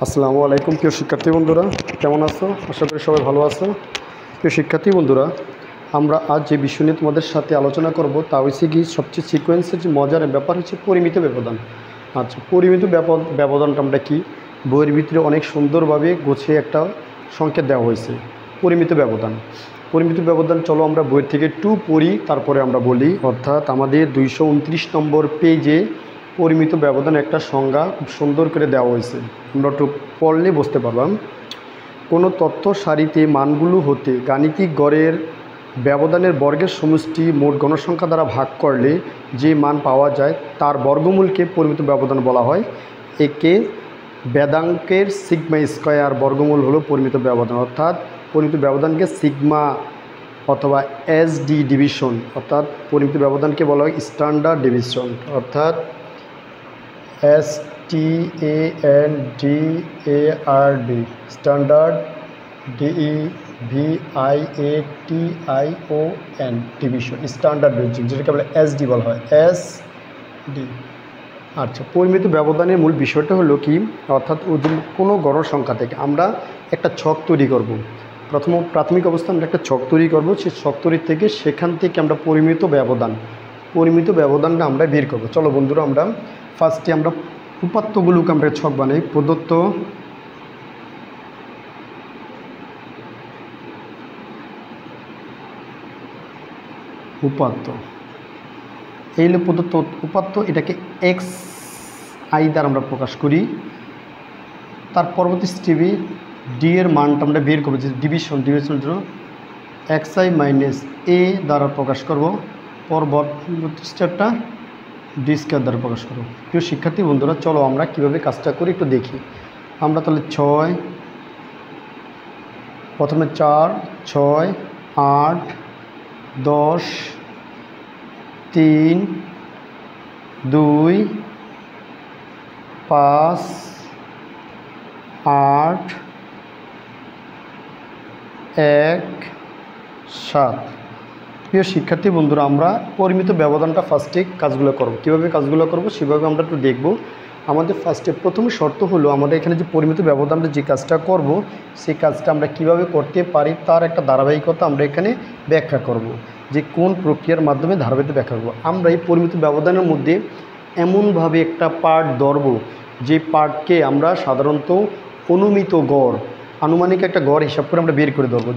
আসসালামু আলাইকুম প্রিয় শিক্ষার্থী বন্ধুরা, কেমন আছো? আশা করি সবাই ভালো আছো। প্রিয় শিক্ষার্থী বন্ধুরা, আমরা আজ যে বিষয় নিয়ে তোমাদের সাথে আলোচনা করব তা হচ্ছে কি সবচেয়ে সিকোয়েন্সের যে মজার ব্যাপার হচ্ছে পরিমিত ব্যবধান। আচ্ছা, পরিমিত ব্যবধানটা আমরা কি বইয়ের ভিতরে অনেক সুন্দরভাবে গুছিয়ে একটা সংকেত দেওয়া হয়েছে। পরিমিত ব্যবধান চলো আমরা বইয়ের থেকে একটু পড়ি, তারপরে আমরা বলি। অর্থাৎ আমাদের 229 নম্বর পেজে পরিমিত ব্যবধান একটা সংজ্ঞা খুব সুন্দর করে দেওয়া হয়েছে। আমরা একটু পড়লে বুঝতে পারলাম। কোনো তথ্য সারিতে মানগুলো হতে গাণিতিক গড়ের ব্যবধানের বর্গের সমষ্টি মোট গণসংখ্যা দ্বারা ভাগ করলে যে মান পাওয়া যায় তার বর্গমূলকে পরিমিত ব্যবধান বলা হয়। একে বেদাঙ্কের সিগমা স্কয়ার বর্গমূল হলো পরিমিত ব্যবধান। অর্থাৎ পরিমিত ব্যবধানকে সিগমা অথবা এসডি ডিভিশন, অর্থাৎ পরিমিত ব্যবধানকে বলা হয় স্ট্যান্ডার্ড ডিভিশন। অর্থাৎ STANDARD standard, DEVIATION division, standard division, যেটাকে বলে এসডি বলা হয়, এসডি। আচ্ছা, পরিমিত ব্যবধানের মূল বিষয়টা হলো কি, অর্থাৎ কোনো গণসংখ্যা থেকে আমরা একটা ছক তৈরি করব। প্রাথমিক অবস্থায় আমরা একটা ছক তৈরি করব। সেই ছক তৈরি থেকে সেখান থেকে আমরা পরিমিত ব্যবধানটা আমরা বের করব। চলো বন্ধুরা, আমরা ফার্স্টে আমরা উপাত্তগুলোকে আমরা ছক বানাই। প্রদত্ত উপাত্ত, এই হলো প্রদত্ত উপাত্ত, এটাকে এক্স আই দ্বারা আমরা প্রকাশ করি। তার পরবর্তী স্টেপে ডি এর মানটা আমরা বের করবো, যে ডিভিশনের জন্য এক্স আই মাইনাস এ দ্বারা প্রকাশ করব। পরবর্তী স্টেপটা ডি স্কয়ার দ্বারা প্রকাশ করব। প্রিয় শিক্ষার্থী বন্ধুরা, চলো আমরা কিভাবে কাজটা করি একটু দেখি। আমরা তাহলে 6, প্রথমে 4, 6, 8, 10, 3, 2, 5, 8, 1, 7। প্রিয় শিক্ষার্থী বন্ধুরা, আমরা পরিমিত ব্যবধানটা ফার্স্টে কাজগুলো করব। কীভাবে কাজগুলো করব সেভাবে আমরা একটু দেখব। আমাদের প্রথম শর্ত হলো, আমাদের এখানে যে পরিমিত ব্যবধানটা যে কাজটা করব, সেই কাজটা আমরা কিভাবে করতে পারি তার একটা ধারাবাহিকতা আমরা এখানে ব্যাখ্যা করব, যে কোন প্রক্রিয়ার মাধ্যমে ধারাবাহিকতা ব্যাখ্যা করব। আমরা এই পরিমিত ব্যবধানের মধ্যে এমনভাবে একটা পার্ট ধরব, যে পার্টকে আমরা সাধারণত অনুমিত গড়, আনুমানিক একটা গড় হিসাব করে আমরা বের করে ধরব।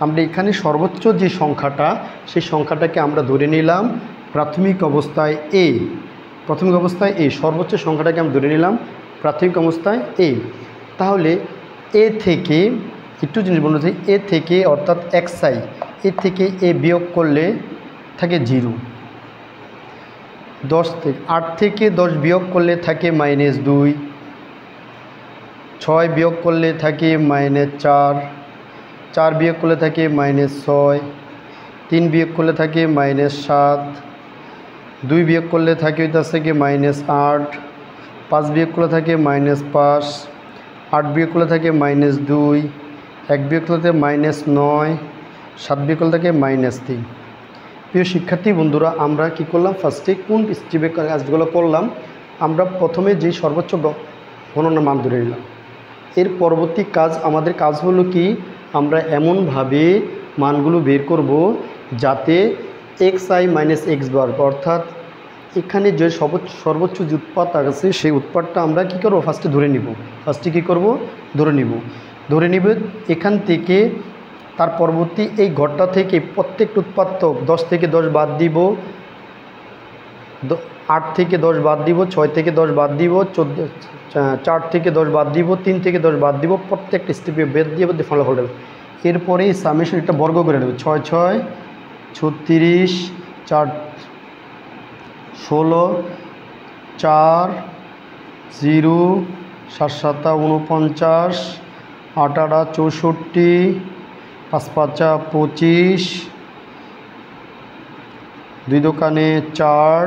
আমরা এখানে সর্বোচ্চ যে সংখ্যাটা, সেই সংখ্যাটাকে আমরা ধরে নিলাম প্রাথমিক অবস্থায় এ, সর্বোচ্চ সংখ্যাটাকে আমরা ধরে নিলাম প্রাথমিক অবস্থায় এ। তাহলে এ থেকে একটু জিনিস বলতে চাই, এ থেকে অর্থাৎ এক্স আই, এ থেকে এ বিয়োগ করলে থাকে 0। 8 থেকে 10 বিয়োগ করলে থাকে -2, 6 বিয়োগ করলে থাকে -4, 4 বিয়োগ করলে থাকে -6, 3 বিয়োগ করলে থাকে -7, 2 বিয়োগ করলে থাকে হইতেছে কি -8, 5 বিয়োগ করলে থাকে -5, 8 বিয়োগ করলে থাকে -2, 1 বিয়োগ করলে থাকে -9, 7 বিয়োগ করলে থাকে -3। প্রিয় শিক্ষার্থী বন্ধুরা, আমরা কি করলাম, ফার্স্টে কোন স্টেপে কাজগুলো করলাম, আমরা প্রথমে যে সর্বোচ্চ গণনার মান ধরে নিলাম। এর পরবর্তী আমাদের কাজ হলো কি, আমরা এমনভাবে মানগুলো বের করব যাতে x I minus x bar, অর্থাৎ এখানে যে সর্বোচ্চ যে উৎপাদ আছে সেই উৎপাদটা আমরা কি করব, ফার্স্টে ধরে নিব। এখান থেকে তার পরবর্তী এই ঘরটা থেকে প্রত্যেকটা উৎপাদ্য 10 থেকে 10 বাদ দিব, 8 থেকে 10 বাদ দিব, 6 থেকে 10 বাদ দিব, 4 থেকে 10 বাদ দিব, 3 থেকে 10 বাদ দিব, প্রত্যেকটা স্টেপে বেদ দিয়ে ফলাফল দেবে। এরপরে এই সামেশন একটা বর্গ করে নেবে, 6 6 36, 4 16, 4 0, 7 7 49, 8 8 64, 5 5 25, 2 দোকানে 4,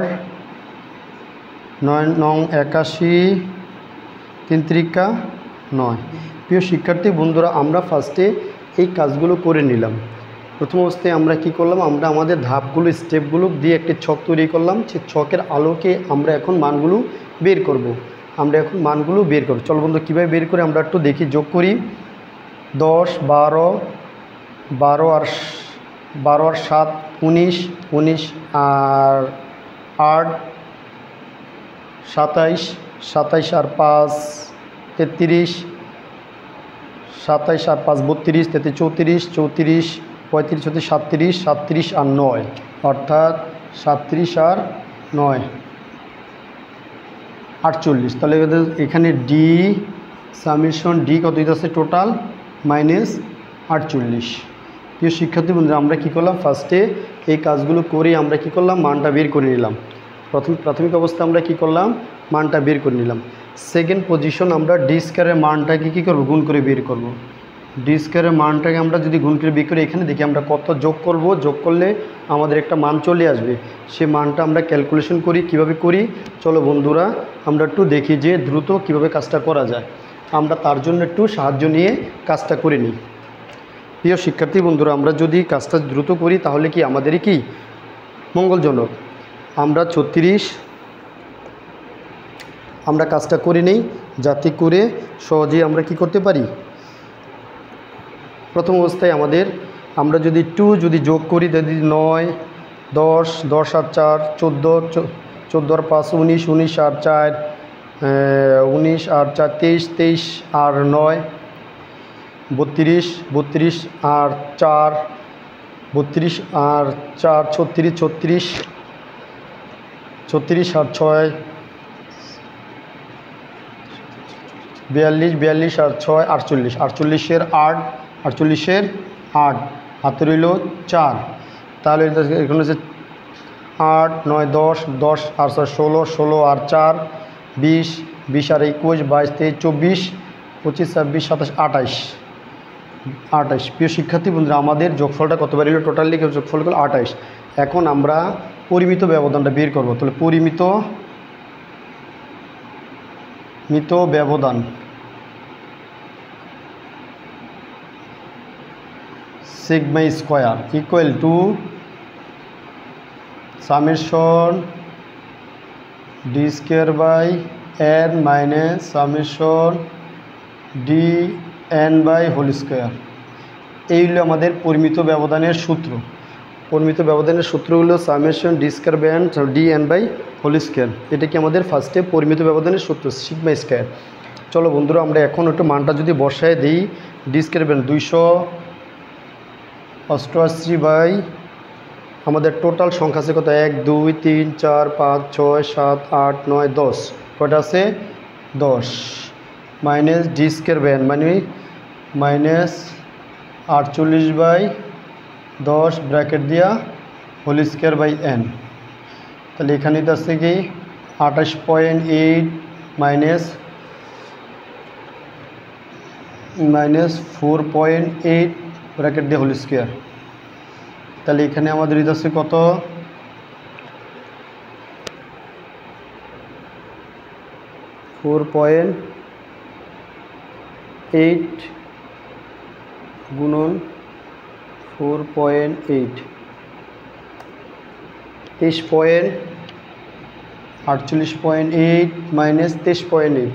9 9 81, 3 3 9। প্রিয় শিক্ষার্থী বন্ধুরা, আমরা ফার্স্টে এই কাজগুলো করে নিলাম। প্রথম অবস্থায় আমরা কি করলাম, আমরা আমাদের ধাপগুলো স্টেপগুলো দিয়ে একটি ছক তৈরি করলাম। সেই ছকের আলোকে আমরা এখন মানগুলো বের করব। আমরা এখন মানগুলো বের করব। চলো বন্ধু কীভাবে বের করে আমরা একটু দেখি, যোগ করি। 10 12 12 আর 7 19 19 আর 8 27 27 আর 5 33 27 আর 5 32 33 34 35 35 36 37 আর 9, অর্থাৎ 37 আর 9 48। তাহলে এখানে ডি সামেশন ডি কত হইতেছে টোটাল -48। প্রিয় শিক্ষার্থী বন্ধুরা, আমরা কী করলাম, ফার্স্টে এই কাজগুলো করে আমরা কী করলাম, মানটা বের করে নিলাম। প্রাথমিক অবস্থা আমরা কী করলাম, মানটা বের করে নিলাম। সেকেন্ড পজিশন, আমরা ডি স্কয়ারের মানটাকে কী করব, গুণ করে বের করব। ডি স্কয়ারের মানটাকে আমরা যদি গুণ করে বের করি, এখানে দেখি আমরা কত যোগ করব, যোগ করলে আমাদের একটা মান চলে আসবে। সে মানটা আমরা ক্যালকুলেশন করি। কিভাবে করি চলো বন্ধুরা আমরা একটু দেখি যে দ্রুত কিভাবে কাজটা করা যায়। আমরা তার জন্য একটু সাহায্য নিয়ে কাজটা করে নিই। প্রিয় শিক্ষার্থী বন্ধুরা, আমরা যদি কাজটা দ্রুত করি তাহলে কি আমাদেরই কি মঙ্গলজনক। আমরা 36 আমরা কাজটা করে নিই, যাতে করে সহজেই আমরা কি করতে পারি। প্রথম অবস্থায় আমরা যদি 2 যদি যোগ করি, যদি 9 10 10 আর 4 14 14 আর 5 19 19 আর 4 19 আর 4 23 23 আর 9 32 32 আর 4 32 আর 4 36 36 36 আর 6 42 42 আর 6 48 48 এর 8 48 এর 8 হাতে রইল 4। তাহলে এখানে হচ্ছে 8 9 10 10 আর 16 16 আর 4 20 20 আর 21 22 23 24 25 26 27 28 28। প্রিয় শিক্ষার্থী বন্ধুরা, আমাদের যোগফলটা কত বেরিল, টোটালি যোগফল হলো 28। এখন আমরা পরিমিত ব্যবধানটা বের করব। তাহলে পরিমিত ব্যবধান sigma square equal to summation D square by N minus summation D N by whole square. এই হলো আমাদের পরিমিত ব্যবধানের সূত্র। পরিমিত ব্যবধানের সূত্র হলো summation D square by N D N by whole square. এটা কি আমাদের ফার্স্টে পরিমিত ব্যবধানের সূত্র সিগমা স্কয়ার। চলো বন্ধুরা আমরা এখন একটু মানটা যদি বসায় দিই, ডি স্কয়ার বাই 288 বাই আমাদের টোটাল সংখ্যা আছে কত, 1 2 3 4 5 6 7 8 9 10, কয়টা আছে 10, minus D square by N মানে -48/10 ব্র্যাকেট দিয়া হোল স্কয়ার বাই এন। তাহলে এখানে তো আছে কি 28.8 মাইনাস 4.8 ব্র্যাকেট দিয়ে হোল স্কয়ার। তাহলে এখানে আমাদের এটা আছে কত, 4.8 গুণন 4.8 23.48 মাইনাস 23.8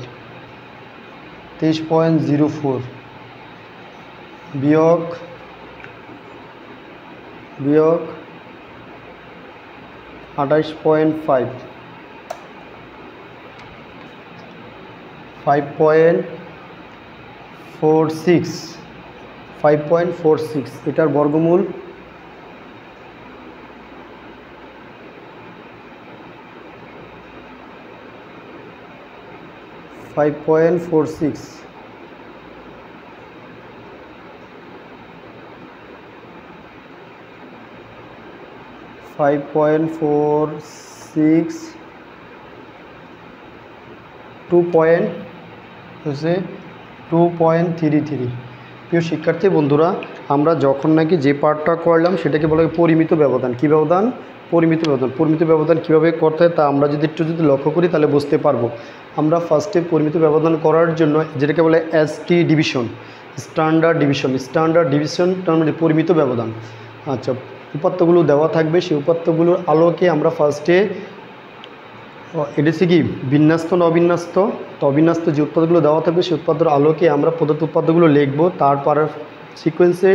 23.04 বিয়োগ 28.5 5.46 এটার বর্গমূল 5.46 5.46 2.33। প্রিয় শিক্ষার্থী বন্ধুরা, আমরা যখন নাকি যে পার্টটা করলাম সেটাকে বলা হয় পরিমিত ব্যবধান। কী ব্যবধান? পরিমিত ব্যবধান। পরিমিত ব্যবধান কীভাবে করতে হয় তা আমরা যদি একটু লক্ষ্য করি তাহলে বুঝতে পারবো। আমরা ফার্স্টে পরিমিত ব্যবধান করার জন্য যেটাকে বলে এসটি ডিভিশন, স্ট্যান্ডার্ড ডিভিশন তার মানে পরিমিত ব্যবধান। আচ্ছা, উপাত্তগুলো দেওয়া থাকবে, সেই উপাত্তগুলোর আলোকে আমরা ফার্স্টে এটা হচ্ছে কি বিন্যস্ত না অবিন্যস্ত। তো অবিন্যস্ত যে উৎপাদগুলো দেওয়া থাকবে সেই উৎপাদের আলোকে আমরা প্রদত্ত উৎপাদগুলো লিখব, তারপর সিকোয়েন্সে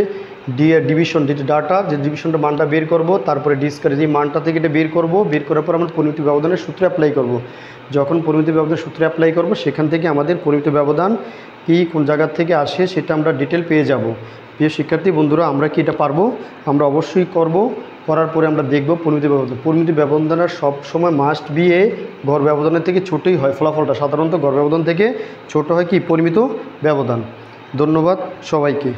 ডিভিশন যেটা ডাটা যে ডিভিশনটা মানটা বের করব, তারপরে ডিসকার যে মানটা থেকে এটা বের করব, বের করার পর আমরা পরিমিত ব্যবধানের সূত্রে অ্যাপ্লাই করব। যখন পরিমিত ব্যবধানের সূত্রে অ্যাপ্লাই করব সেখান থেকে আমাদের পরিমিত ব্যবধান কি কোন জায়গা থেকে আসে সেটা আমরা ডিটেল পেয়ে যাব। প্রিয় শিক্ষার্থী বন্ধুরা, আমরা কি এটা পারবো? আমরা অবশ্যই করব। করার পরে আমরা দেখব পরিমিত ব্যবধান। পরিমিত ব্যবধানের সব সময় মাস্ট বি এ গড় ব্যবধানের থেকে ছোটোই হয়, ফলাফলটা সাধারণত গড় ব্যবধান থেকে ছোট হয় কি পরিমিত ব্যবধান। ধন্যবাদ সবাইকে।